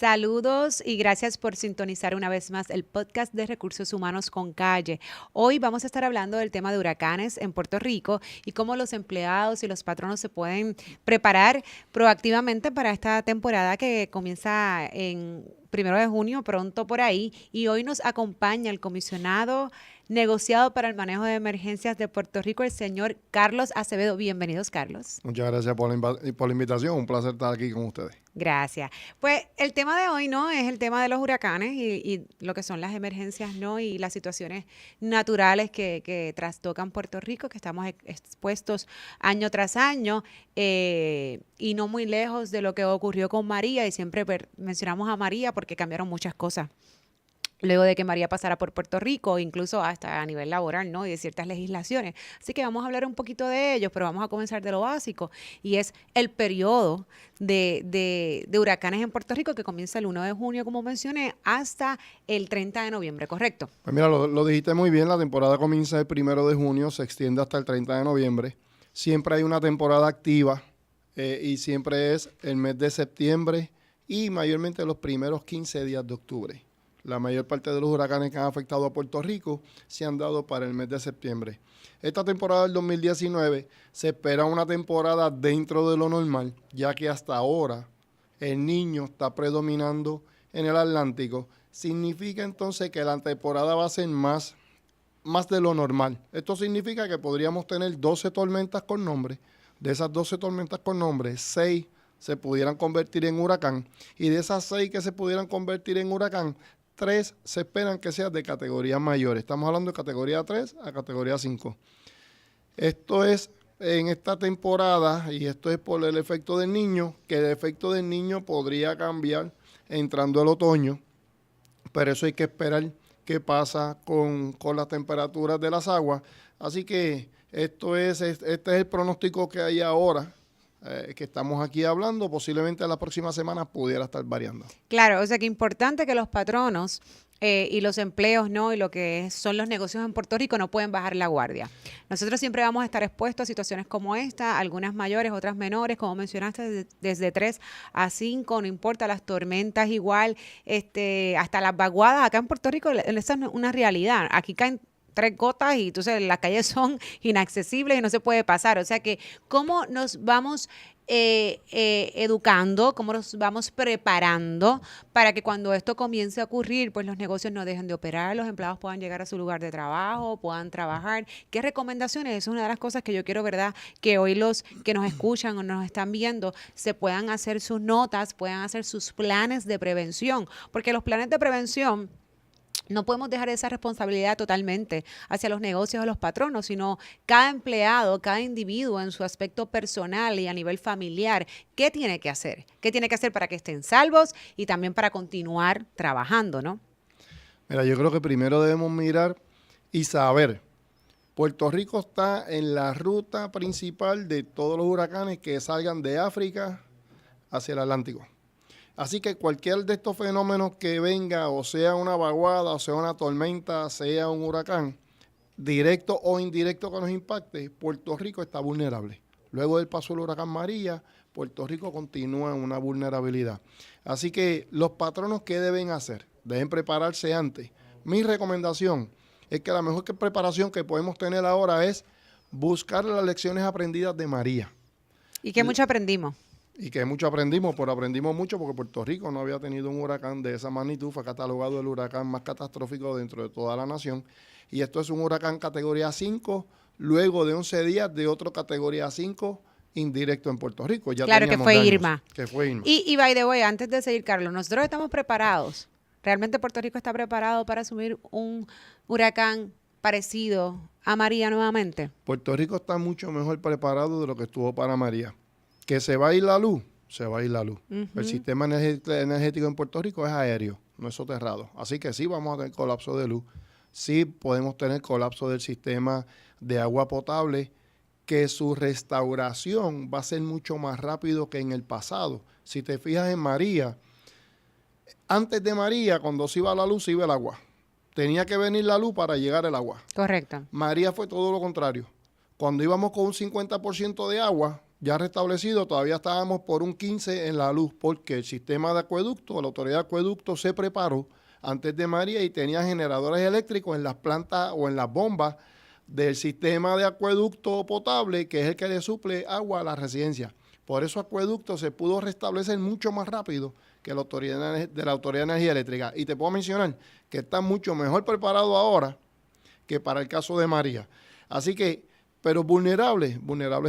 Saludos y gracias por sintonizar una vez más el podcast de Recursos Humanos con Calle. Hoy vamos a estar hablando del tema de huracanes en Puerto Rico y cómo los empleados y los patronos se pueden preparar proactivamente para esta temporada que comienza en 1 de junio, pronto por ahí. Y hoy nos acompaña el comisionado negociado para el manejo de emergencias de Puerto Rico, el señor Carlos Acevedo. Bienvenidos, Carlos. Muchas gracias por la invitación. Un placer estar aquí con ustedes. Gracias. Pues el tema de hoy, ¿no? Es el tema de los huracanes y lo que son las emergencias, ¿no? Y las situaciones naturales que trastocan Puerto Rico, que estamos expuestos año tras año y no muy lejos de lo que ocurrió con María. Y siempre mencionamos a María porque cambiaron muchas cosas luego de que María pasara por Puerto Rico, incluso hasta a nivel laboral, ¿no? Y de ciertas legislaciones. Así que vamos a hablar un poquito de ellos, pero vamos a comenzar de lo básico, y es el periodo de huracanes en Puerto Rico, que comienza el 1 de junio, como mencioné, hasta el 30 de noviembre, ¿correcto? Pues mira, lo dijiste muy bien. La temporada comienza el 1 de junio, se extiende hasta el 30 de noviembre. Siempre hay una temporada activa y siempre es el mes de septiembre y mayormente los primeros 15 días de octubre. La mayor parte de los huracanes que han afectado a Puerto Rico se han dado para el mes de septiembre. Esta temporada del 2019 se espera una temporada dentro de lo normal, ya que hasta ahora el Niño está predominando en el Atlántico. Significa entonces que la temporada va a ser más de lo normal. Esto significa que podríamos tener 12 tormentas con nombre. De esas 12 tormentas con nombre, 6 se pudieran convertir en huracán. Y de esas 6 que se pudieran convertir en huracán, 3 se esperan que sean de categoría mayor. Estamos hablando de categoría 3 a categoría 5. Esto es en esta temporada, y esto es por el efecto del Niño, que el efecto del Niño podría cambiar entrando el otoño, pero eso hay que esperar qué pasa con las temperaturas de las aguas. Así que este es el pronóstico que hay ahora. Que estamos aquí hablando, posiblemente la próxima semana pudiera estar variando. Claro, o sea que importante que los patronos y los empleos, ¿no? Y lo que son los negocios en Puerto Rico no pueden bajar la guardia. Nosotros siempre vamos a estar expuestos a situaciones como esta, algunas mayores, otras menores, como mencionaste, desde 3 a 5, no importa, las tormentas igual, hasta las vaguadas. Acá en Puerto Rico esa es una realidad. Aquí caen 3 gotas y entonces las calles son inaccesibles y no se puede pasar. O sea que, ¿cómo nos vamos educando, cómo nos vamos preparando para que cuando esto comience a ocurrir, pues los negocios no dejen de operar, los empleados puedan llegar a su lugar de trabajo, puedan trabajar? ¿Qué recomendaciones? Esa es una de las cosas que yo quiero, ¿verdad?, que hoy los que nos escuchan o nos están viendo se puedan hacer sus notas, puedan hacer sus planes de prevención, porque los planes de prevención no podemos dejar esa responsabilidad totalmente hacia los negocios o los patronos, sino cada empleado, cada individuo en su aspecto personal y a nivel familiar. ¿Qué tiene que hacer? ¿Qué tiene que hacer para que estén salvos y también para continuar trabajando, no? Mira, yo creo que primero debemos mirar y saber. Puerto Rico está en la ruta principal de todos los huracanes que salgan de África hacia el Atlántico. Así que cualquier de estos fenómenos que venga, o sea una vaguada, o sea una tormenta, sea un huracán, directo o indirecto que nos impacte, Puerto Rico está vulnerable. Luego del paso del huracán María, Puerto Rico continúa en una vulnerabilidad. Así que los patronos, ¿qué deben hacer? Deben prepararse antes. Mi recomendación es que la mejor preparación que podemos tener ahora es buscar las lecciones aprendidas de María. ¿Y qué mucho aprendimos? Y que mucho aprendimos mucho porque Puerto Rico no había tenido un huracán de esa magnitud. Fue catalogado el huracán más catastrófico dentro de toda la nación. Y esto es un huracán categoría 5, luego de 11 días de otro categoría 5 indirecto en Puerto Rico. Ya claro, que fue daños, Irma. Que fue Irma. Y by the way, antes de seguir, Carlos, nosotros estamos preparados. ¿Realmente Puerto Rico está preparado para asumir un huracán parecido a María nuevamente? Puerto Rico está mucho mejor preparado de lo que estuvo para María. Que se va a ir la luz, se va a ir la luz. El sistema energético en Puerto Rico es aéreo, no es soterrado. Así que sí vamos a tener colapso de luz, sí podemos tener colapso del sistema de agua potable, que su restauración va a ser mucho más rápido que en el pasado. Si te fijas en María, antes de María, cuando se iba la luz, se iba el agua. Tenía que venir la luz para llegar el agua. Correcto. María fue todo lo contrario. Cuando íbamos con un 50% de agua, ya restablecido, todavía estábamos por un 15 en la luz, porque el sistema de acueducto, la autoridad de acueducto se preparó antes de María y tenía generadores eléctricos en las plantas o en las bombas del sistema de acueducto potable, que es el que le suple agua a la residencia. Por eso acueducto se pudo restablecer mucho más rápido que la autoridad de la Autoridad de Energía Eléctrica. Y te puedo mencionar que está mucho mejor preparado ahora que para el caso de María. Así que, pero vulnerables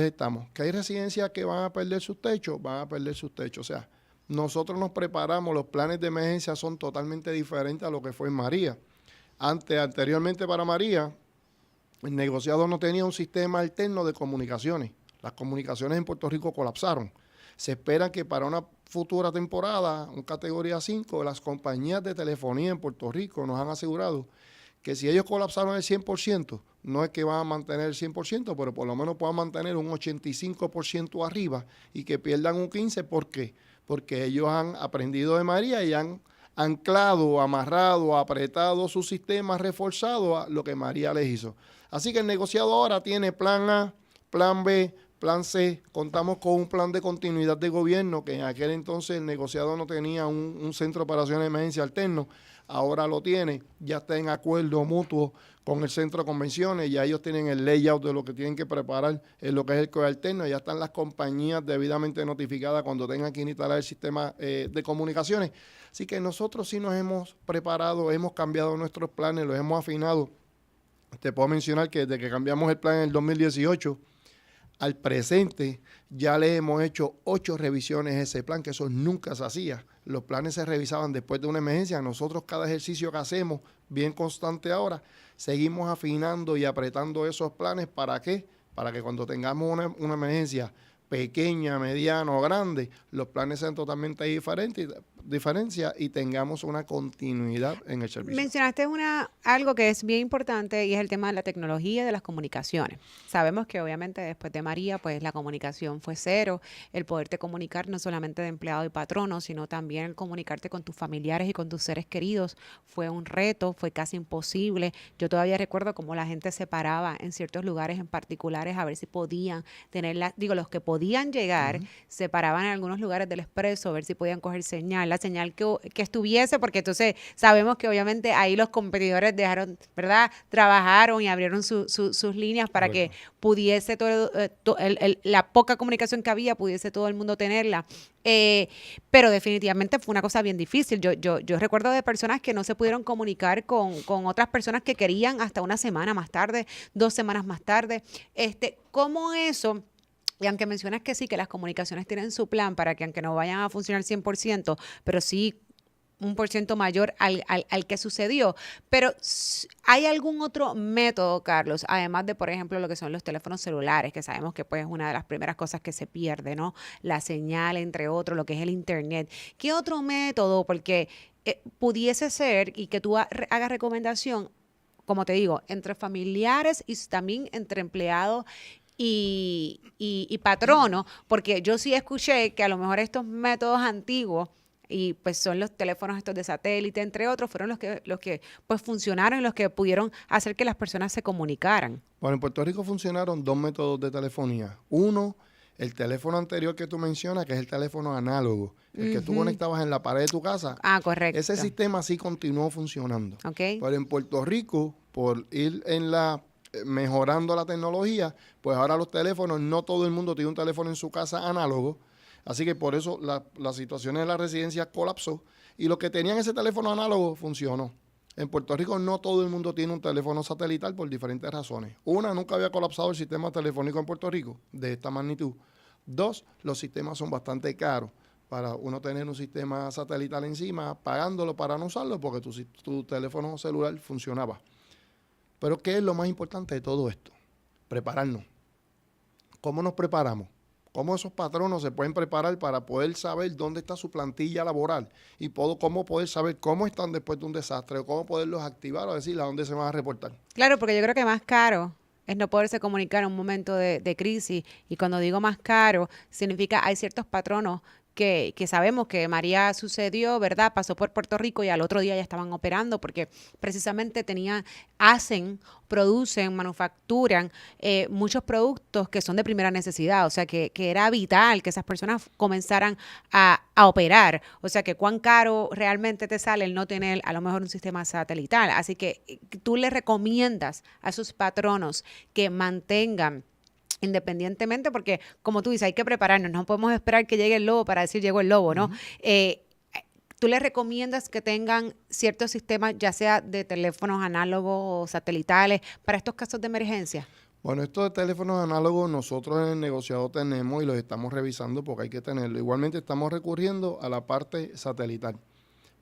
estamos. Que hay residencias que van a perder sus techos, O sea, nosotros nos preparamos, los planes de emergencia son totalmente diferentes a lo que fue en María. Anteriormente para María, el negociado no tenía un sistema alterno de comunicaciones. Las comunicaciones en Puerto Rico colapsaron. Se espera que para una futura temporada, un categoría 5, las compañías de telefonía en Puerto Rico nos han asegurado que si ellos colapsaron el 100%, no es que van a mantener el 100%, pero por lo menos puedan mantener un 85% arriba y que pierdan un 15%. ¿Por qué? Porque ellos han aprendido de María y han anclado, amarrado, apretado su sistema, reforzado a lo que María les hizo. Así que el negociado ahora tiene plan A, plan B, plan C. Contamos con un plan de continuidad de gobierno, que en aquel entonces el negociado no tenía un centro de operaciones de emergencia alterno. Ahora lo tiene, ya está en acuerdo mutuo con el centro de convenciones, ya ellos tienen el layout de lo que tienen que preparar en lo que es el COE alterno, ya están las compañías debidamente notificadas cuando tengan que instalar el sistema de comunicaciones. Así que nosotros sí nos hemos preparado, hemos cambiado nuestros planes, los hemos afinado. Te puedo mencionar que desde que cambiamos el plan en el 2018 al presente, ya le hemos hecho 8 revisiones a ese plan, que eso nunca se hacía. Los planes se revisaban después de una emergencia. Nosotros cada ejercicio que hacemos, bien constante ahora, seguimos afinando y apretando esos planes. ¿Para qué? Para que cuando tengamos una emergencia pequeña, mediana o grande, los planes sean totalmente diferentes y tengamos una continuidad en el servicio. Mencionaste algo que es bien importante y es el tema de la tecnología de las comunicaciones. Sabemos que obviamente después de María, pues la comunicación fue cero, el poderte comunicar no solamente de empleado y patrono, sino también el comunicarte con tus familiares y con tus seres queridos fue un reto, fue casi imposible. Yo todavía recuerdo cómo la gente se paraba en ciertos lugares en particulares a ver si podían tener los que podían llegar, se paraban en algunos lugares del expreso a ver si podían coger señal, la señal que estuviese, porque entonces sabemos que obviamente ahí los competidores dejaron, ¿verdad? Trabajaron y abrieron sus líneas para que pudiese la poca comunicación que había, pudiese todo el mundo tenerla. Pero definitivamente fue una cosa bien difícil. Yo recuerdo de personas que no se pudieron comunicar con otras personas que querían hasta una semana más tarde, 2 semanas más tarde. ¿Cómo eso? Y aunque mencionas que sí, que las comunicaciones tienen su plan para que aunque no vayan a funcionar 100%, pero sí un por ciento mayor al que sucedió. Pero ¿hay algún otro método, Carlos? Además de, por ejemplo, lo que son los teléfonos celulares, que sabemos que pues, es una de las primeras cosas que se pierde, ¿no? La señal, entre otros, lo que es el internet. ¿Qué otro método? Porque pudiese ser, y que tú hagas recomendación, como te digo, entre familiares y también entre empleados y patrono, porque yo sí escuché que a lo mejor estos métodos antiguos y pues son los teléfonos estos de satélite, entre otros, fueron los que pues funcionaron y los que pudieron hacer que las personas se comunicaran. Bueno, en Puerto Rico funcionaron 2 métodos de telefonía. Uno, el teléfono anterior que tú mencionas, que es el teléfono análogo, el que tú conectabas en la pared de tu casa. Ah, correcto. Ese sistema sí continuó funcionando. Okay. Pero en Puerto Rico, por ir mejorando la tecnología, pues ahora los teléfonos, no todo el mundo tiene un teléfono en su casa análogo, así que por eso la situación en la residencia colapsó y los que tenían ese teléfono análogo funcionó. En Puerto Rico no todo el mundo tiene un teléfono satelital por diferentes razones. Una, nunca había colapsado el sistema telefónico en Puerto Rico de esta magnitud. 2, los sistemas son bastante caros para uno tener un sistema satelital encima, pagándolo para no usarlo porque tu teléfono celular funcionaba. Pero ¿qué es lo más importante de todo esto? Prepararnos. ¿Cómo nos preparamos? ¿Cómo esos patronos se pueden preparar para poder saber dónde está su plantilla laboral? Y cómo poder saber cómo están después de un desastre o cómo poderlos activar o decirles a dónde se van a reportar. Claro, porque yo creo que más caro es no poderse comunicar en un momento de crisis. Y cuando digo más caro, significa hay ciertos patronos que sabemos que María sucedió, ¿verdad? Pasó por Puerto Rico y al otro día ya estaban operando porque precisamente producen, manufacturan muchos productos que son de primera necesidad, o sea que era vital que esas personas comenzaran a operar, o sea que cuán caro realmente te sale el no tener a lo mejor un sistema satelital, así que tú le recomiendas a sus patronos que mantengan independientemente, porque como tú dices, hay que prepararnos, no podemos esperar que llegue el lobo para decir llegó el lobo, ¿no? ¿Tú les recomiendas que tengan ciertos sistemas, ya sea de teléfonos análogos o satelitales, para estos casos de emergencia? Bueno, estos teléfonos análogos nosotros en el negociado tenemos y los estamos revisando porque hay que tenerlo. Igualmente estamos recurriendo a la parte satelital.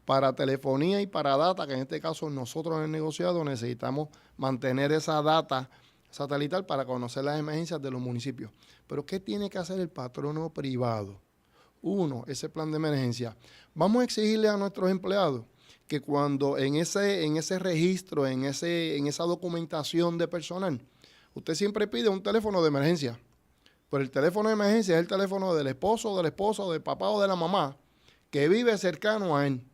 Para telefonía y para data, que en este caso nosotros en el negociado necesitamos mantener esa data satelital para conocer las emergencias de los municipios. Pero ¿qué tiene que hacer el patrono privado? Uno, ese plan de emergencia. Vamos a exigirle a nuestros empleados que cuando en ese registro, en esa documentación de personal, usted siempre pide un teléfono de emergencia. Pero el teléfono de emergencia es el teléfono del esposo, de la esposa, del papá o de la mamá que vive cercano a él.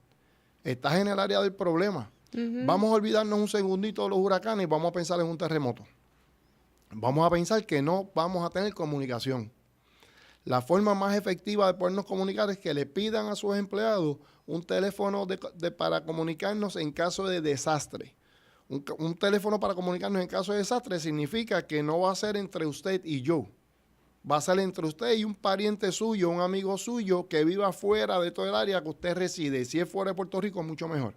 Estás en el área del problema. Vamos a olvidarnos un segundito de los huracanes y vamos a pensar en un terremoto. Vamos a pensar que no vamos a tener comunicación. La forma más efectiva de podernos comunicar es que le pidan a sus empleados un teléfono para comunicarnos en caso de desastre. Un teléfono para comunicarnos en caso de desastre significa que no va a ser entre usted y yo. Va a ser entre usted y un pariente suyo, un amigo suyo que viva fuera de todo el área que usted reside. Si es fuera de Puerto Rico, mucho mejor.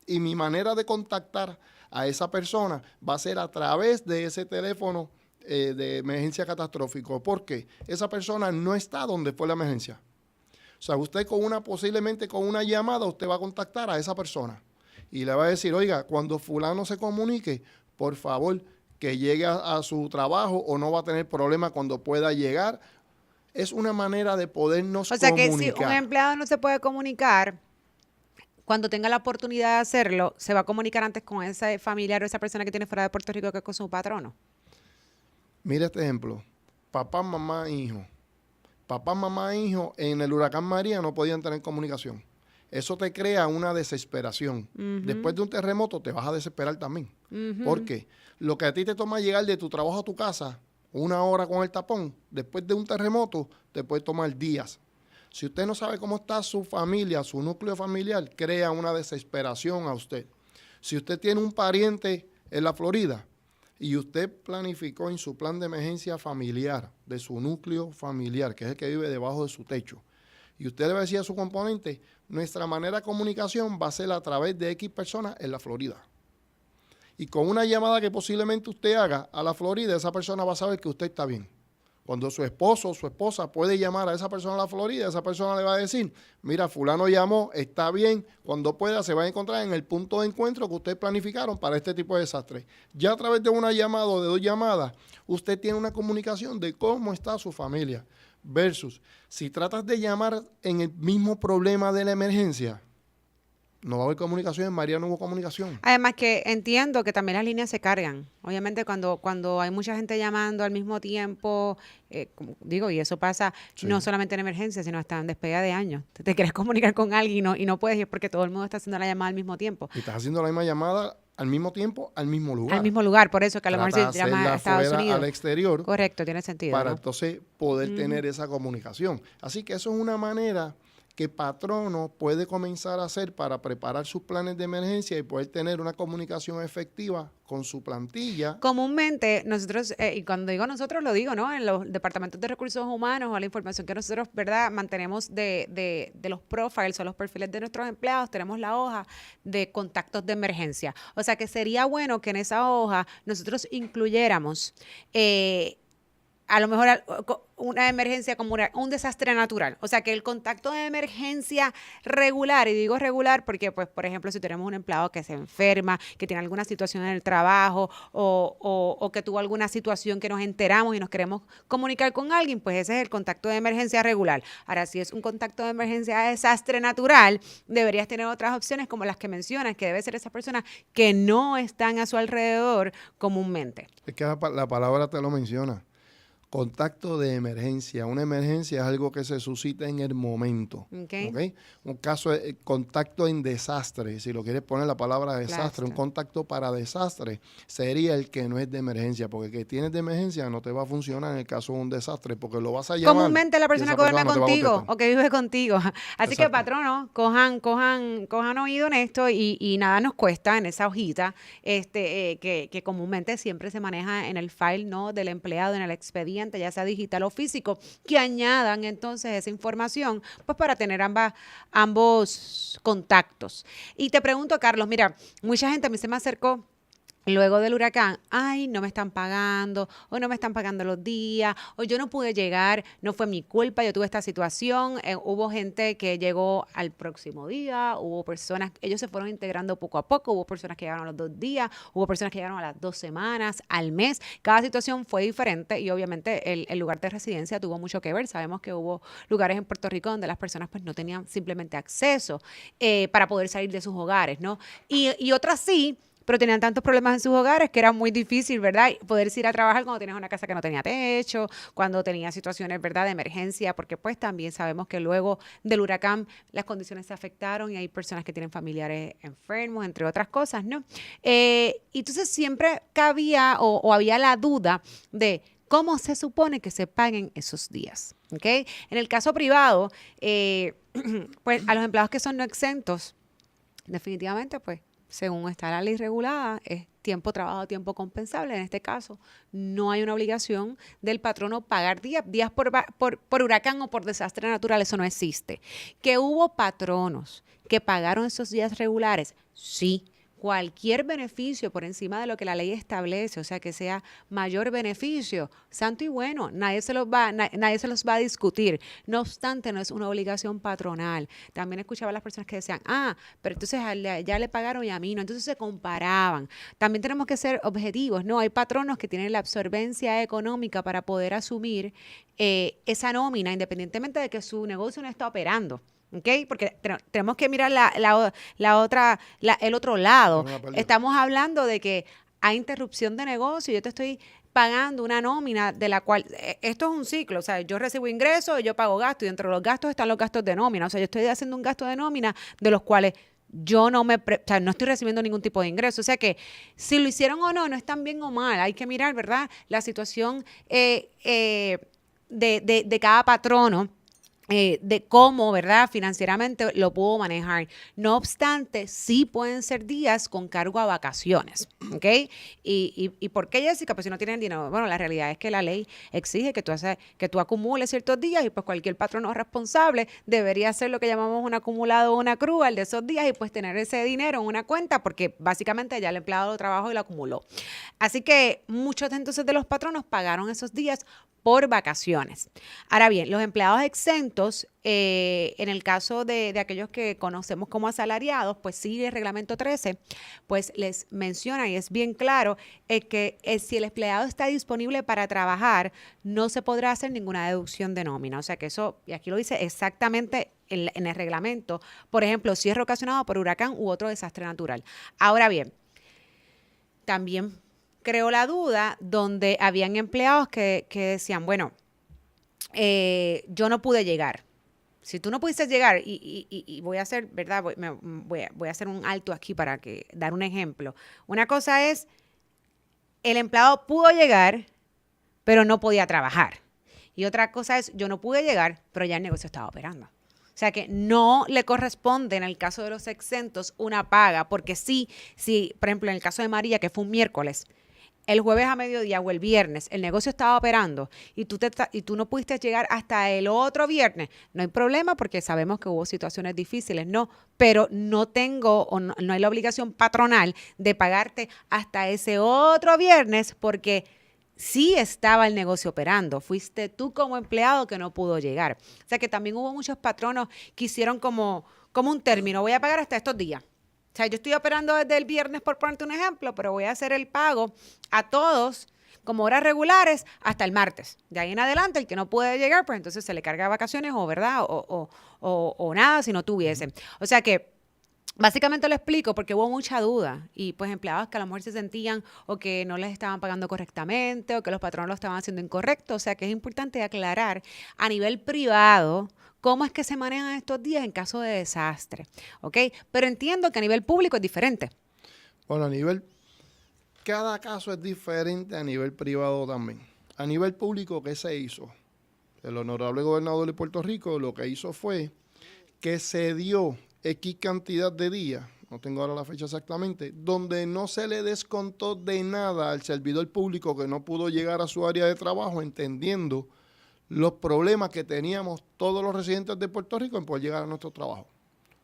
Y mi manera de contactar a esa persona va a ser a través de ese teléfono de emergencia catastrófico. ¿Por qué? Esa persona no está donde fue la emergencia. O sea, usted posiblemente con una llamada, usted va a contactar a esa persona y le va a decir, oiga, cuando fulano se comunique, por favor, que llegue a su trabajo o no va a tener problema cuando pueda llegar. Es una manera de podernos comunicar. O sea que si un empleado no se puede comunicar, cuando tenga la oportunidad de hacerlo, se va a comunicar antes con ese familiar o esa persona que tiene fuera de Puerto Rico que es con su patrono. Mira este ejemplo. Papá, mamá, hijo. Papá, mamá, hijo, en el huracán María no podían tener comunicación. Eso te crea una desesperación. Después de un terremoto te vas a desesperar también. ¿Por qué? Lo que a ti te toma llegar de tu trabajo a tu casa, 1 hora con el tapón, después de un terremoto te puede tomar días. Si usted no sabe cómo está su familia, su núcleo familiar, crea una desesperación a usted. Si usted tiene un pariente en la Florida y usted planificó en su plan de emergencia familiar, de su núcleo familiar, que es el que vive debajo de su techo, y usted le va a decir a su componente, nuestra manera de comunicación va a ser a través de X personas en la Florida. Y con una llamada que posiblemente usted haga a la Florida, esa persona va a saber que usted está bien. Cuando su esposo o su esposa puede llamar a esa persona a la Florida, esa persona le va a decir, mira, fulano llamó, está bien, cuando pueda se va a encontrar en el punto de encuentro que ustedes planificaron para este tipo de desastre. Ya a través de una llamada o de 2 llamadas, usted tiene una comunicación de cómo está su familia. Versus, si tratas de llamar en el mismo problema de la emergencia, no va a haber comunicación, en María no hubo comunicación. Además que entiendo que también las líneas se cargan. Obviamente cuando hay mucha gente llamando al mismo tiempo, como digo, y eso pasa no solamente en emergencia, sino hasta en despedida de años. Te quieres comunicar con alguien y no puedes ir porque todo el mundo está haciendo la llamada al mismo tiempo. Y estás haciendo la misma llamada al mismo tiempo, al mismo lugar. Al mismo lugar, por eso que a lo mejor se llama a Estados Unidos. Al exterior. Correcto, tiene sentido. Para ¿no? entonces poder tener esa comunicación. Así que eso es una manera que patrono puede comenzar a hacer para preparar sus planes de emergencia y poder tener una comunicación efectiva con su plantilla. Comúnmente nosotros, y cuando digo nosotros lo digo, ¿no? En los departamentos de recursos humanos o la información que nosotros, ¿verdad? Mantenemos de los profiles o los perfiles de nuestros empleados, tenemos la hoja de contactos de emergencia. O sea que sería bueno que en esa hoja nosotros incluyéramos a lo mejor una emergencia como un desastre natural. O sea, que el contacto de emergencia regular, y digo regular porque, pues, por ejemplo, si tenemos un empleado que se enferma, que tiene alguna situación en el trabajo o que tuvo alguna situación que nos enteramos y nos queremos comunicar con alguien, pues ese es el contacto de emergencia regular. Ahora, si es un contacto de emergencia de desastre natural, deberías tener otras opciones como las que mencionas, que debe ser esas personas que no están a su alrededor comúnmente. Es que la palabra te lo menciona. Contacto de emergencia. Una emergencia es algo que se suscita en el momento. Okay. ¿Okay? Un caso de contacto en desastre, si lo quieres poner la palabra desastre, un contacto para desastre sería el que no es de emergencia, porque el que tienes de emergencia no te va a funcionar en el caso de un desastre, porque lo vas a llamar. Comúnmente la persona que duerme no contigo o que vive contigo. Así que, Exacto. patronos, cojan oído en esto y nada nos cuesta en esa hojita que comúnmente siempre se maneja en el file, ¿no?, del empleado, en el expediente, ya sea digital o físico, que añadan entonces esa información, pues para tener ambos contactos. Y te pregunto, Carlos, mira, mucha gente a mí se me acercó luego del huracán, ay, no me están pagando, o no me están pagando los días, o yo no pude llegar, no fue mi culpa, yo tuve esta situación. Hubo gente que llegó al próximo día, hubo personas, ellos se fueron integrando poco a poco, hubo personas que llegaron a los 2 días, hubo personas que llegaron a las 2 semanas, al mes. Cada situación fue diferente y obviamente el lugar de residencia tuvo mucho que ver. Sabemos que hubo lugares en Puerto Rico donde las personas pues no tenían simplemente acceso para poder salir de sus hogares, ¿no? Y otras sí, pero tenían tantos problemas en sus hogares que era muy difícil, ¿verdad? Poderse ir a trabajar cuando tenías una casa que no tenía techo, cuando tenías situaciones, ¿verdad?, de emergencia, porque pues también sabemos que luego del huracán las condiciones se afectaron y hay personas que tienen familiares enfermos, entre otras cosas, ¿no? Y entonces siempre cabía o había la duda de cómo se supone que se paguen esos días, ¿ok? En el caso privado, pues a los empleados que son no exentos, definitivamente, pues, según está la ley regulada, es tiempo trabajado, tiempo compensable. En este caso, no hay una obligación del patrono pagar días por huracán o por desastre natural. Eso no existe. ¿Que hubo patronos que pagaron esos días regulares? Sí. Cualquier beneficio por encima de lo que la ley establece, o sea, que sea mayor beneficio, santo y bueno, nadie se los va a discutir. No obstante, no es una obligación patronal. También escuchaba a las personas que decían, pero entonces ya le pagaron y a mí no. Entonces se comparaban. También tenemos que ser objetivos, ¿no? Hay patronos que tienen la absorbencia económica para poder asumir esa nómina, independientemente de que su negocio no está operando. ¿Ok? Porque tenemos que mirar el otro lado. Estamos hablando de que hay interrupción de negocio. Yo te estoy pagando una nómina de la cual, esto es un ciclo, o sea, yo recibo ingresos y yo pago gastos y dentro de los gastos están los gastos de nómina. O sea, yo estoy haciendo un gasto de nómina de los cuales yo no estoy recibiendo ningún tipo de ingreso. O sea que si lo hicieron o no, no es tan bien o mal. Hay que mirar, ¿verdad?, la situación de cada patrono. De cómo, ¿verdad?, financieramente lo puedo manejar. No obstante, sí pueden ser días con cargo a vacaciones, ¿ok? ¿Y por qué, Jessica? Pues si no tienen dinero. Bueno, la realidad es que la ley exige que tú acumules ciertos días y pues cualquier patrono responsable debería hacer lo que llamamos un acumulado o una accrual de esos días y pues tener ese dinero en una cuenta porque básicamente ya el empleado lo trabajó y lo acumuló. Así que muchos entonces de los patronos pagaron esos días por vacaciones. Ahora bien, los empleados exentos, en el caso de aquellos que conocemos como asalariados, pues sí, el reglamento 13, pues les menciona y es bien claro que si el empleado está disponible para trabajar, no se podrá hacer ninguna deducción de nómina. O sea que eso, y aquí lo dice exactamente en el reglamento, por ejemplo, si es ocasionado por huracán u otro desastre natural. Ahora bien, también creó la duda donde habían empleados que decían, bueno, yo no pude llegar. Si tú no pudiste llegar, y voy a hacer, ¿verdad? Voy a hacer un alto aquí para dar un ejemplo. Una cosa es, el empleado pudo llegar, pero no podía trabajar. Y otra cosa es, yo no pude llegar, pero ya el negocio estaba operando. O sea que no le corresponde en el caso de los exentos una paga, porque sí, por ejemplo, en el caso de María, que fue un miércoles, el jueves a mediodía o el viernes el negocio estaba operando y tú no pudiste llegar hasta el otro viernes, no hay problema porque sabemos que hubo situaciones difíciles, no, pero no tengo o no hay la obligación patronal de pagarte hasta ese otro viernes porque sí estaba el negocio operando, fuiste tú como empleado que no pudo llegar. O sea que también hubo muchos patronos que hicieron como un término, voy a pagar hasta estos días. O sea, yo estoy operando desde el viernes, por ponerte un ejemplo, pero voy a hacer el pago a todos como horas regulares hasta el martes. De ahí en adelante, el que no puede llegar, pues entonces se le carga vacaciones o, ¿verdad? O nada si no tuviese. O sea que Básicamente lo explico porque hubo mucha duda y pues empleados que a lo mejor se sentían o que no les estaban pagando correctamente o que los patronos lo estaban haciendo incorrecto. O sea que es importante aclarar a nivel privado cómo es que se manejan estos días en caso de desastre, ¿ok? Pero entiendo que a nivel público es diferente. Bueno, cada caso es diferente a nivel privado también. A nivel público, ¿qué se hizo? El honorable gobernador de Puerto Rico lo que hizo fue que se dio X cantidad de días, no tengo ahora la fecha exactamente, donde no se le descontó de nada al servidor público que no pudo llegar a su área de trabajo, entendiendo los problemas que teníamos todos los residentes de Puerto Rico en poder llegar a nuestro trabajo.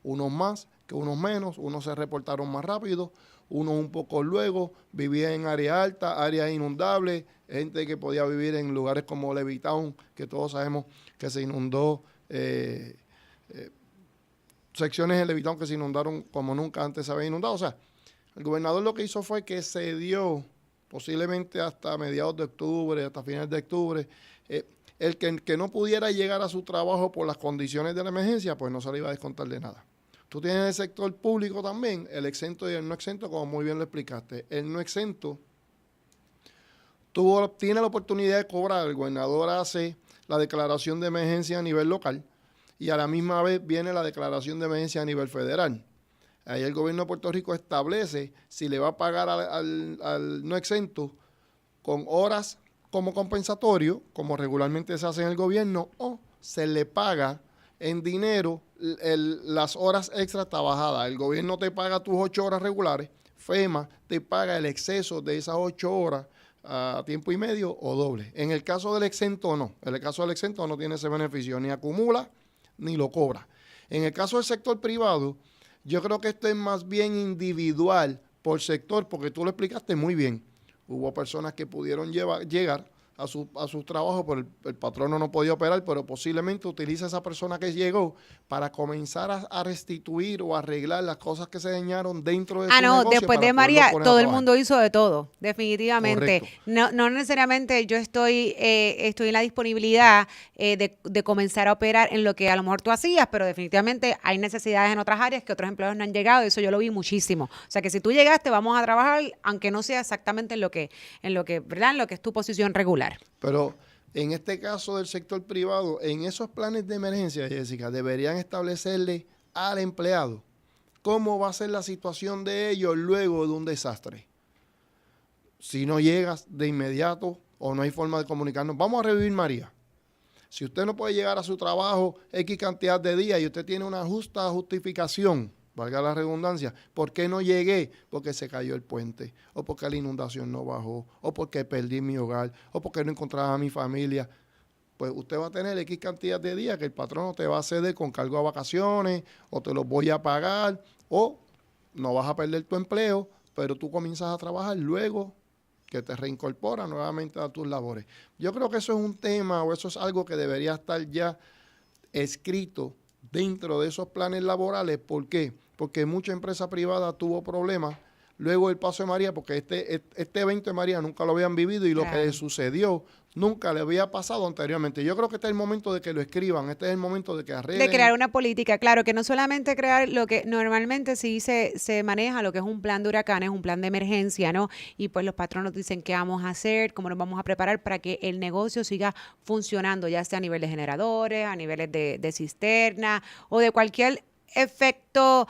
Unos más que unos menos, unos se reportaron más rápido, unos un poco luego, vivían en áreas altas, áreas inundables, gente que podía vivir en lugares como Levittown, que todos sabemos que se inundó, secciones de Levittown que se inundaron como nunca antes se había inundado. O sea, el gobernador lo que hizo fue que se dio, posiblemente hasta mediados de octubre, hasta finales de octubre, el que no pudiera llegar a su trabajo por las condiciones de la emergencia, pues no se le iba a descontar de nada. Tú tienes el sector público también, el exento y el no exento, como muy bien lo explicaste. El no exento tiene la oportunidad de cobrar, el gobernador hace la declaración de emergencia a nivel local y a la misma vez viene la declaración de emergencia a nivel federal. Ahí el gobierno de Puerto Rico establece si le va a pagar al no exento con horas como compensatorio, como regularmente se hace en el gobierno, o se le paga en dinero las horas extras trabajadas. El gobierno te paga tus 8 horas regulares, FEMA te paga el exceso de esas 8 horas a tiempo y medio o doble. En el caso del exento no. En el caso del exento no tiene ese beneficio, ni acumula ni lo cobra. En el caso del sector privado, yo creo que esto es más bien individual por sector, porque tú lo explicaste muy bien. Hubo personas que pudieron llegar a su trabajo, pero el patrono no podía operar, pero posiblemente utiliza esa persona que llegó para comenzar a restituir o arreglar las cosas que se dañaron dentro de su No, negocio después para de poderlo María, poner a todo el trabajar. mundo hizo de todo, definitivamente. Correcto. No, no necesariamente yo estoy en la disponibilidad de comenzar a operar en lo que a lo mejor tú hacías, pero definitivamente hay necesidades en otras áreas que otros empleados no han llegado, y eso yo lo vi muchísimo. O sea que si tú llegaste, vamos a trabajar, aunque no sea exactamente ¿verdad? En lo que es tu posición regular. Pero en este caso del sector privado, en esos planes de emergencia, Jessica, deberían establecerle al empleado cómo va a ser la situación de ellos luego de un desastre. Si no llegas de inmediato o no hay forma de comunicarnos, vamos a revivir María. Si usted no puede llegar a su trabajo X cantidad de días y usted tiene una justa justificación, valga la redundancia, ¿por qué no llegué? Porque se cayó el puente, o porque la inundación no bajó, o porque perdí mi hogar, o porque no encontraba a mi familia. Pues usted va a tener X cantidad de días que el patrono te va a ceder con cargo a vacaciones, o te los voy a pagar, o no vas a perder tu empleo, pero tú comienzas a trabajar luego que te reincorpora nuevamente a tus labores. Yo creo que eso es un tema o eso es algo que debería estar ya escrito dentro de esos planes laborales. ¿Por qué? Porque mucha empresa privada tuvo problemas luego del paso de María, porque este evento de María nunca lo habían vivido y lo que le sucedió nunca le había pasado anteriormente. Yo creo que este es el momento de que lo escriban, este es el momento de que arreglen. De crear una política, claro, que no solamente crear lo que normalmente sí se maneja, lo que es un plan de huracanes, un plan de emergencia, ¿no? Y pues los patronos dicen qué vamos a hacer, cómo nos vamos a preparar para que el negocio siga funcionando, ya sea a nivel de generadores, a niveles de cisterna o de cualquier efecto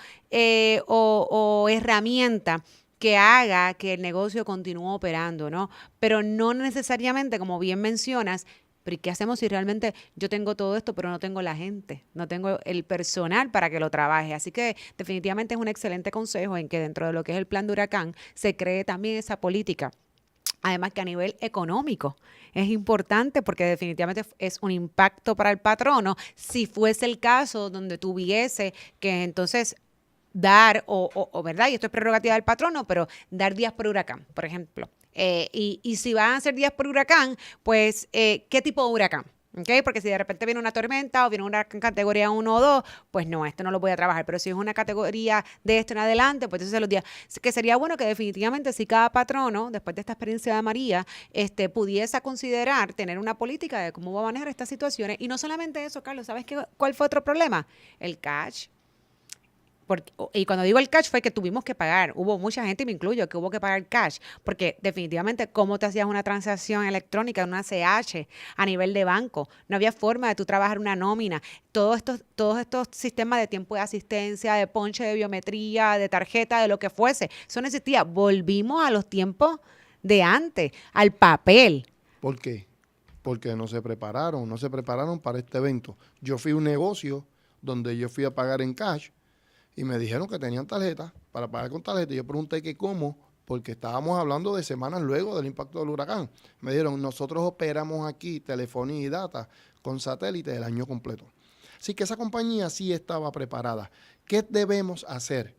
o herramienta que haga que el negocio continúe operando, ¿no? Pero no necesariamente, como bien mencionas, pero ¿y qué hacemos si realmente yo tengo todo esto, pero no tengo la gente, no tengo el personal para que lo trabaje? Así que definitivamente es un excelente consejo en que dentro de lo que es el plan de huracán se cree también esa política. Además que a nivel económico es importante porque definitivamente es un impacto para el patrono si fuese el caso donde tuviese que entonces dar, ¿verdad? Y esto es prerrogativa del patrono, pero dar días por huracán, por ejemplo. Y si van a ser días por huracán, pues, ¿qué tipo de huracán? ¿Okay? Porque si de repente viene una tormenta o viene una categoría 1 o 2, pues no, esto no lo voy a trabajar. Pero si es una categoría de esto en adelante, pues entonces los días, que sería bueno que definitivamente si cada patrono, después de esta experiencia de María, pudiese considerar tener una política de cómo va a manejar estas situaciones. Y no solamente eso, Carlos, ¿sabes cuál fue otro problema? El cash. Y cuando digo el cash fue que tuvimos que pagar. Hubo mucha gente, y me incluyo, que hubo que pagar cash. Porque definitivamente, ¿cómo te hacías una transacción electrónica, una CH a nivel de banco? No había forma de tú trabajar una nómina. Todos estos sistemas de tiempo de asistencia, de ponche de biometría, de tarjeta, de lo que fuese, eso no existía. Volvimos a los tiempos de antes, al papel. ¿Por qué? Porque no se prepararon para este evento. Yo fui a un negocio donde yo fui a pagar en cash y me dijeron que tenían tarjeta para pagar con tarjeta. Y yo pregunté que cómo, porque estábamos hablando de semanas luego del impacto del huracán. Me dijeron, nosotros operamos aquí telefonía y data con satélite el año completo. Así que esa compañía sí estaba preparada. ¿Qué debemos hacer?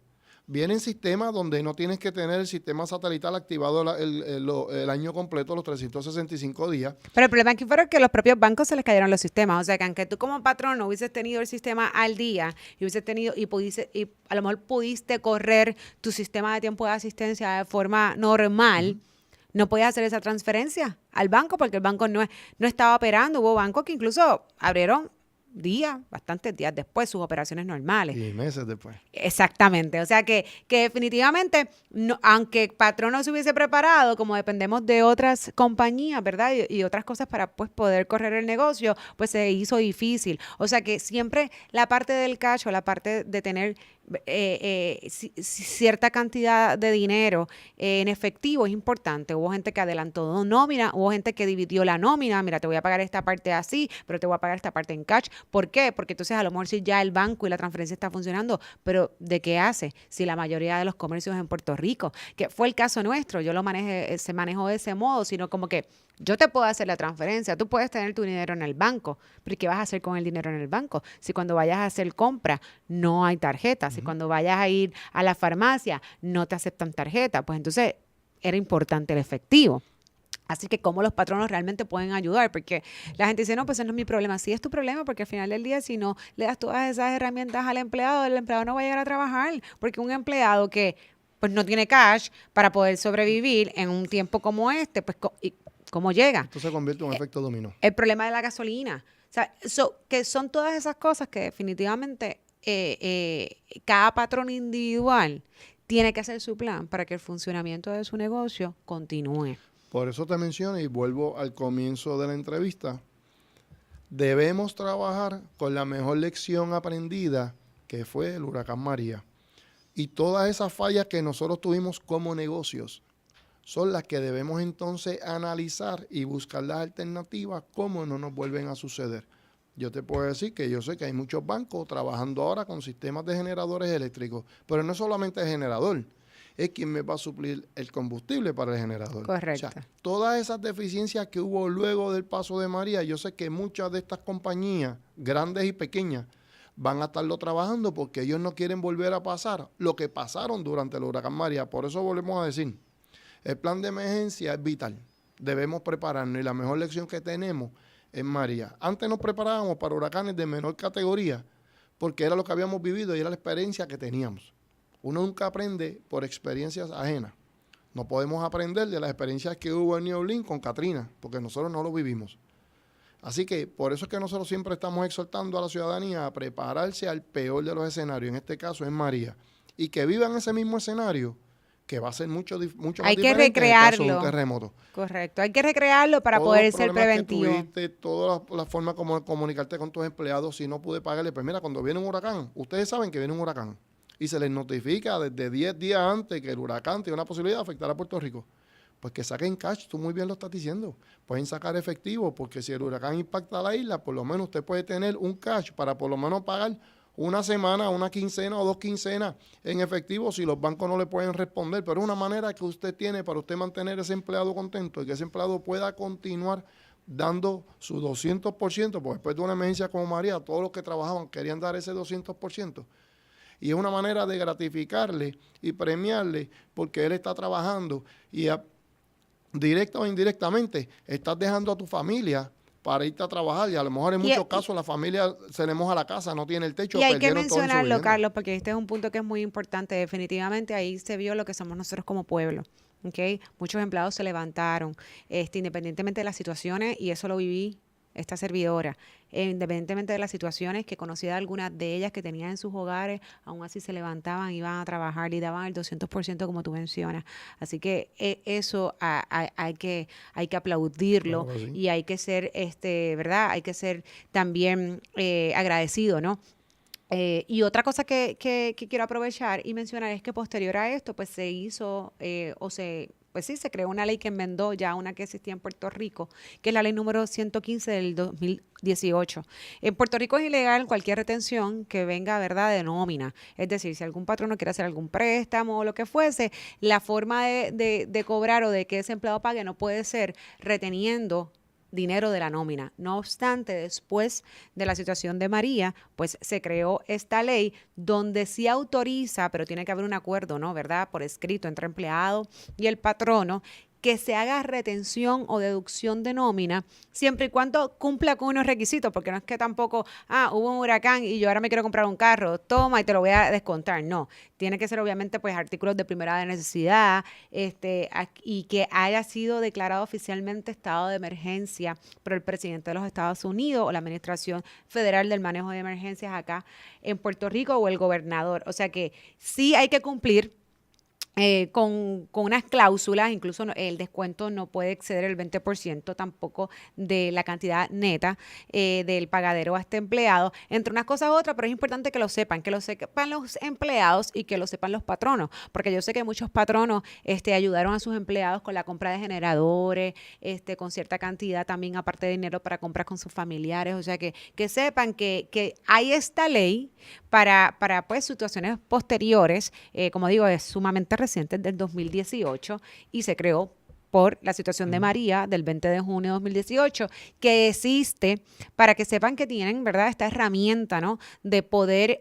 Vienen sistemas donde no tienes que tener el sistema satelital activado el año completo, los 365 días. Pero el problema aquí fue que los propios bancos se les cayeron los sistemas. O sea, que aunque tú como patrón no hubieses tenido el sistema al día y hubieses tenido y a lo mejor pudiste correr tu sistema de tiempo de asistencia de forma normal, no podías hacer esa transferencia al banco porque el banco no estaba operando. Hubo bancos que incluso abrieron bastantes días después, sus operaciones normales. Y meses después. Exactamente. O sea que definitivamente, aunque Patrón no se hubiese preparado, como dependemos de otras compañías, ¿verdad? Y otras cosas para pues poder correr el negocio, pues se hizo difícil. O sea que siempre la parte del cash o la parte de tener cierta cantidad de dinero en efectivo es importante. Hubo gente que adelantó nómina, hubo gente que dividió la nómina, mira, te voy a pagar esta parte así, pero te voy a pagar esta parte en cash. ¿Por qué? Porque entonces a lo mejor si ya el banco y la transferencia está funcionando, pero ¿de qué hace? Si la mayoría de los comercios en Puerto Rico, que fue el caso nuestro, yo se manejó de ese modo, sino como que yo te puedo hacer la transferencia, tú puedes tener tu dinero en el banco, pero ¿qué vas a hacer con el dinero en el banco? Si cuando vayas a hacer compra no hay tarjeta, si cuando vayas a ir a la farmacia no te aceptan tarjeta, pues entonces era importante el efectivo. Así que cómo los patronos realmente pueden ayudar, porque la gente dice, no, pues ese no es mi problema. Sí es tu problema, porque al final del día, si no le das todas esas herramientas al empleado, el empleado no va a llegar a trabajar, porque un empleado que pues no tiene cash para poder sobrevivir en un tiempo como este, pues ¿cómo llega? Esto se convierte en un efecto dominó. El problema de la gasolina. O sea, que son todas esas cosas que definitivamente cada patrón individual tiene que hacer su plan para que el funcionamiento de su negocio continúe. Por eso te menciono y vuelvo al comienzo de la entrevista. Debemos trabajar con la mejor lección aprendida que fue el huracán María. Y todas esas fallas que nosotros tuvimos como negocios son las que debemos entonces analizar y buscar las alternativas, cómo no nos vuelven a suceder. Yo te puedo decir que yo sé que hay muchos bancos trabajando ahora con sistemas de generadores eléctricos, pero no solamente el generador, es quien me va a suplir el combustible para el generador. Correcto. O sea, todas esas deficiencias que hubo luego del paso de María, yo sé que muchas de estas compañías, grandes y pequeñas, van a estarlo trabajando porque ellos no quieren volver a pasar lo que pasaron durante el huracán María. Por eso volvemos a decir, el plan de emergencia es vital. Debemos prepararnos y la mejor lección que tenemos es María. Antes nos preparábamos para huracanes de menor categoría porque era lo que habíamos vivido y era la experiencia que teníamos. Uno nunca aprende por experiencias ajenas. No podemos aprender de las experiencias que hubo en New Orleans con Katrina, porque nosotros no lo vivimos. Así que por eso es que nosotros siempre estamos exhortando a la ciudadanía a prepararse al peor de los escenarios, en este caso es María, y que vivan ese mismo escenario, que va a ser mucho más diferente en el caso de un terremoto. Correcto, hay que recrearlo para poder ser preventivo. Todas las formas como comunicarte con tus empleados, si no pude pagarle, pues mira, cuando viene un huracán, ustedes saben que viene un huracán, y se les notifica desde 10 días antes que el huracán tiene una posibilidad de afectar a Puerto Rico. Pues que saquen cash, tú muy bien lo estás diciendo. Pueden sacar efectivo, porque si el huracán impacta a la isla, por lo menos usted puede tener un cash para por lo menos pagar una semana, una quincena o 2 quincenas en efectivo si los bancos no le pueden responder. Pero es una manera que usted tiene para usted mantener ese empleado contento y que ese empleado pueda continuar dando su 200%, porque después de una emergencia como María, todos los que trabajaban querían dar ese 200%. Y es una manera de gratificarle y premiarle porque él está trabajando y directa o indirectamente estás dejando a tu familia para irte a trabajar y a lo mejor en muchos casos la familia se le moja la casa, no tiene el techo. Y hay que mencionarlo, Carlos, porque este es un punto que es muy importante. Definitivamente ahí se vio lo que somos nosotros como pueblo. ¿Okay? Muchos empleados se levantaron, independientemente de las situaciones, y eso lo viví esta servidora, independientemente de las situaciones que conocía de algunas de ellas que tenían en sus hogares, aún así se levantaban, iban a trabajar y daban el 200% como tú mencionas. Así que eso hay que aplaudirlo Claro que sí. y hay que ser, ¿verdad? Hay que ser también agradecido, ¿no? Y otra cosa que quiero aprovechar y mencionar es que posterior a esto, pues se hizo pues sí, se creó una ley que enmendó ya una que existía en Puerto Rico, que es la ley número 115 del 2018. En Puerto Rico es ilegal cualquier retención que venga, ¿verdad?, de nómina. Es decir, si algún patrono quiere hacer algún préstamo o lo que fuese, la forma de cobrar o de que ese empleado pague no puede ser reteniendo dinero de la nómina. No obstante, después de la situación de María, pues se creó esta ley donde sí autoriza, pero tiene que haber un acuerdo, ¿no? ¿Verdad? Por escrito entre empleado y el patrono, que se haga retención o deducción de nómina, siempre y cuando cumpla con unos requisitos, porque no es que tampoco, hubo un huracán y yo ahora me quiero comprar un carro, toma y te lo voy a descontar. No, tiene que ser obviamente pues artículos de primera necesidad, y que haya sido declarado oficialmente estado de emergencia por el presidente de los Estados Unidos o la Administración Federal del Manejo de Emergencias acá en Puerto Rico o el gobernador. O sea que sí hay que cumplir con unas cláusulas, incluso el descuento no puede exceder el 20% tampoco de la cantidad neta del pagadero a este empleado, entre unas cosas u otras, pero es importante que lo sepan los empleados y que lo sepan los patronos, porque yo sé que muchos patronos ayudaron a sus empleados con la compra de generadores, con cierta cantidad también aparte de dinero para compras con sus familiares, o sea que sepan que hay esta ley para pues situaciones posteriores, como digo, es sumamente reciente, del 2018 y se creó por la situación de María del 20 de junio de 2018, que existe para que sepan que tienen, ¿verdad?, esta herramienta, ¿no?, de poder,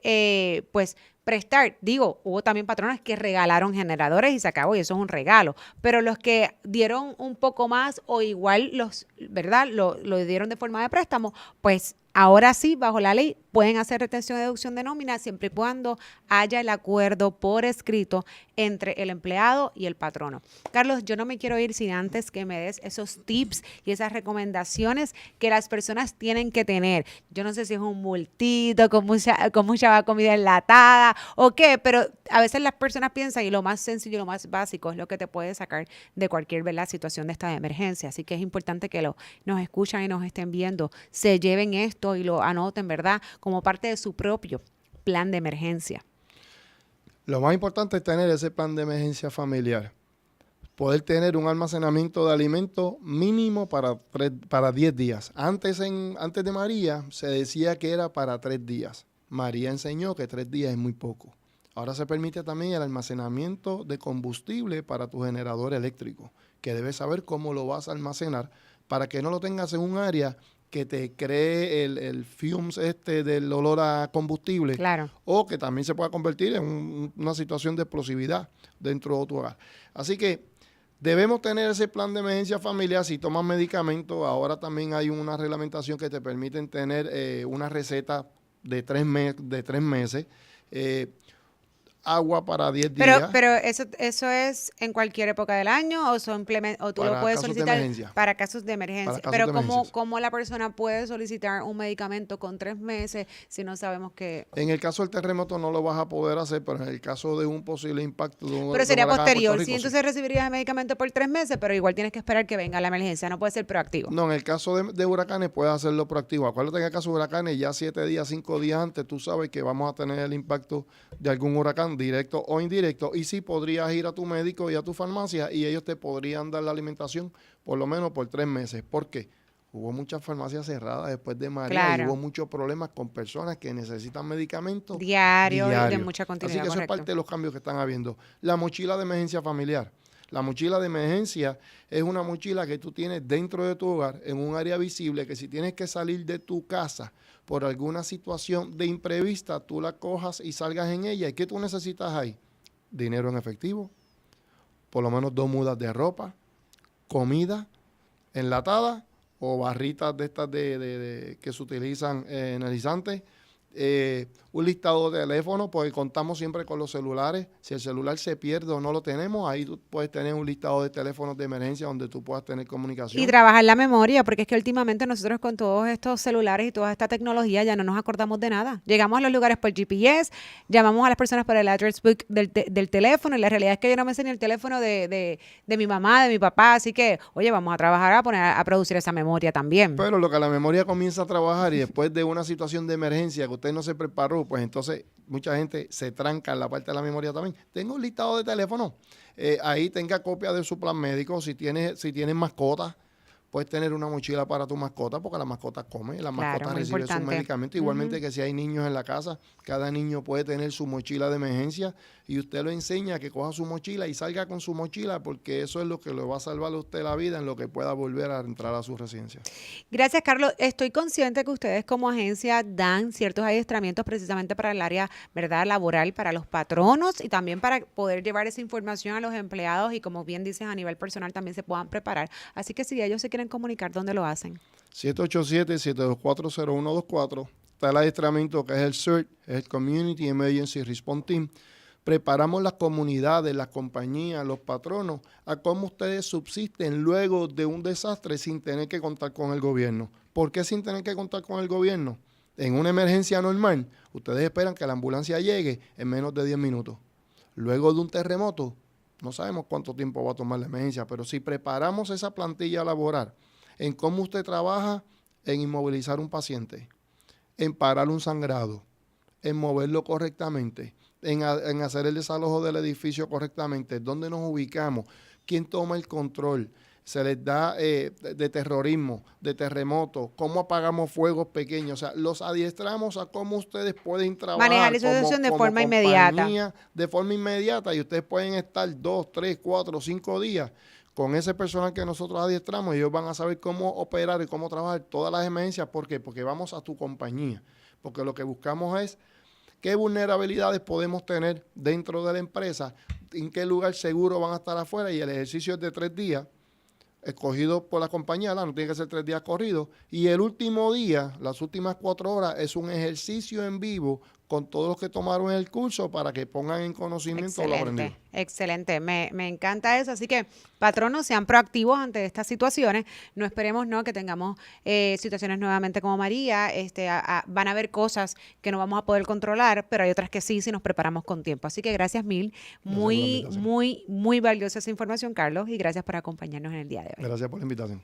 pues, prestar. Digo, hubo también patronas que regalaron generadores y se acabó, y eso es un regalo. Pero los que dieron un poco más o igual ¿verdad?, lo dieron de forma de préstamo, pues ahora sí, bajo la ley, pueden hacer retención de deducción de nómina siempre y cuando haya el acuerdo por escrito entre el empleado y el patrono. Carlos, yo no me quiero ir sin antes que me des esos tips y esas recomendaciones que las personas tienen que tener. Yo no sé si es un multito con mucha comida enlatada o qué, pero a veces las personas piensan y lo más sencillo, lo más básico es lo que te puede sacar de cualquier, ¿verdad?, situación de esta de emergencia. Así que es importante que nos escuchan y nos estén viendo, se lleven esto y lo anoten, ¿verdad?, como parte de su propio plan de emergencia. Lo más importante es tener ese plan de emergencia familiar. Poder tener un almacenamiento de alimentos mínimo para 10 días. Antes de María se decía que era para 3 días. María enseñó que 3 días es muy poco. Ahora se permite también el almacenamiento de combustible para tu generador eléctrico, que debes saber cómo lo vas a almacenar para que no lo tengas en un área que te cree el fumes del olor a combustible, Claro. o que también se pueda convertir en una situación de explosividad dentro de tu hogar. Así que debemos tener ese plan de emergencia familiar. Si tomas medicamentos, ahora también hay una reglamentación que te permiten tener una receta de 3 meses, agua para 10 días. Pero eso es en cualquier época del año o tú lo Para puedes casos de solicitar emergencia. para casos de emergencia. Para casos Pero de emergencia. ¿cómo la persona puede solicitar un medicamento con 3 meses si no sabemos que... En el caso del terremoto no lo vas a poder hacer, pero en el caso de un posible impacto de un Pero sería huracán a Puerto posterior. Rico, Sí, sí. entonces recibirías el medicamento por 3 meses, pero igual tienes que esperar que venga la emergencia. No puede ser proactivo. No, en el caso de huracanes puedes hacerlo proactivo. Acuérdate que en el caso de huracanes ya 7 días, 5 días antes tú sabes que vamos a tener el impacto de algún huracán directo o indirecto, y sí podrías ir a tu médico y a tu farmacia y ellos te podrían dar la alimentación por lo menos por 3 meses. ¿Por qué? Hubo muchas farmacias cerradas después de María. Claro. Y hubo muchos problemas con personas que necesitan medicamentos Diario y de mucha Así continuidad, que eso es correcto. parte de los cambios que están habiendo. La mochila de emergencia familiar. La mochila de emergencia es una mochila que tú tienes dentro de tu hogar, en un área visible, que si tienes que salir de tu casa por alguna situación de imprevista, tú la cojas y salgas en ella. ¿Y qué tú necesitas ahí? Dinero en efectivo, por lo menos 2 mudas de ropa, comida enlatada o barritas de estas que se utilizan energizantes, un listado de teléfonos, porque contamos siempre con los celulares. Si el celular se pierde o no lo tenemos, ahí tú puedes tener un listado de teléfonos de emergencia donde tú puedas tener comunicación. Y trabajar la memoria, porque es que últimamente nosotros con todos estos celulares y toda esta tecnología ya no nos acordamos de nada. Llegamos a los lugares por GPS, llamamos a las personas por el address book del teléfono, y la realidad es que yo no me sé ni el teléfono de mi mamá, de mi papá, así que, oye, vamos a trabajar a producir esa memoria también. Pero lo que la memoria comienza a trabajar y después de una situación de emergencia que usted no se preparó, pues entonces mucha gente se tranca en la parte de la memoria también. Tengo un listado de teléfono. Ahí tenga copia de su plan médico. Si tienes mascotas, puedes tener una mochila para tu mascota, porque la mascota come, la mascota recibe sus medicamentos. Igualmente que si hay niños en la casa, cada niño puede tener su mochila de emergencia y usted lo enseña a que coja su mochila y salga con su mochila, porque eso es lo que le va a salvar a usted la vida en lo que pueda volver a entrar a su residencia. Gracias, Carlos. Estoy consciente que ustedes como agencia dan ciertos adiestramientos precisamente para el área, ¿verdad?, laboral, para los patronos y también para poder llevar esa información a los empleados y, como bien dices, a nivel personal también se puedan preparar. Así que si ellos se quieren comunicar, ¿dónde lo hacen? 787-724-0124. Está el adiestramiento que es el CERT, es el Community Emergency Response Team. Preparamos las comunidades, las compañías, los patronos a cómo ustedes subsisten luego de un desastre sin tener que contar con el gobierno. ¿Por qué sin tener que contar con el gobierno? En una emergencia normal, ustedes esperan que la ambulancia llegue en menos de 10 minutos. Luego de un terremoto, no sabemos cuánto tiempo va a tomar la emergencia, pero si preparamos esa plantilla laboral en cómo usted trabaja en inmovilizar un paciente, en parar un sangrado, en moverlo correctamente, en hacer el desalojo del edificio correctamente, dónde nos ubicamos, quién toma el control, se les da de terrorismo, de terremoto, cómo apagamos fuegos pequeños, o sea, los adiestramos a cómo ustedes pueden trabajar manejar esa situación de forma inmediata. De forma inmediata, y ustedes pueden estar 2, 3, 4, 5 días con ese personal que nosotros adiestramos, y ellos van a saber cómo operar y cómo trabajar todas las emergencias. ¿Por qué? Porque vamos a tu compañía, porque lo que buscamos es qué vulnerabilidades podemos tener dentro de la empresa, en qué lugar seguro van a estar afuera, y el ejercicio es de 3 días, escogido por la compañía, no tiene que ser 3 días corridos, y el último día, las últimas 4 horas, es un ejercicio en vivo con todos los que tomaron el curso para que pongan en conocimiento lo aprendido. Excelente, me encanta eso. Así que, patronos, sean proactivos ante estas situaciones. No esperemos que tengamos situaciones nuevamente como María. Van a haber cosas que no vamos a poder controlar, pero hay otras que sí, si nos preparamos con tiempo. Así que gracias mil. Muy valiosa esa información, Carlos, y gracias por acompañarnos en el día de hoy. Gracias por la invitación.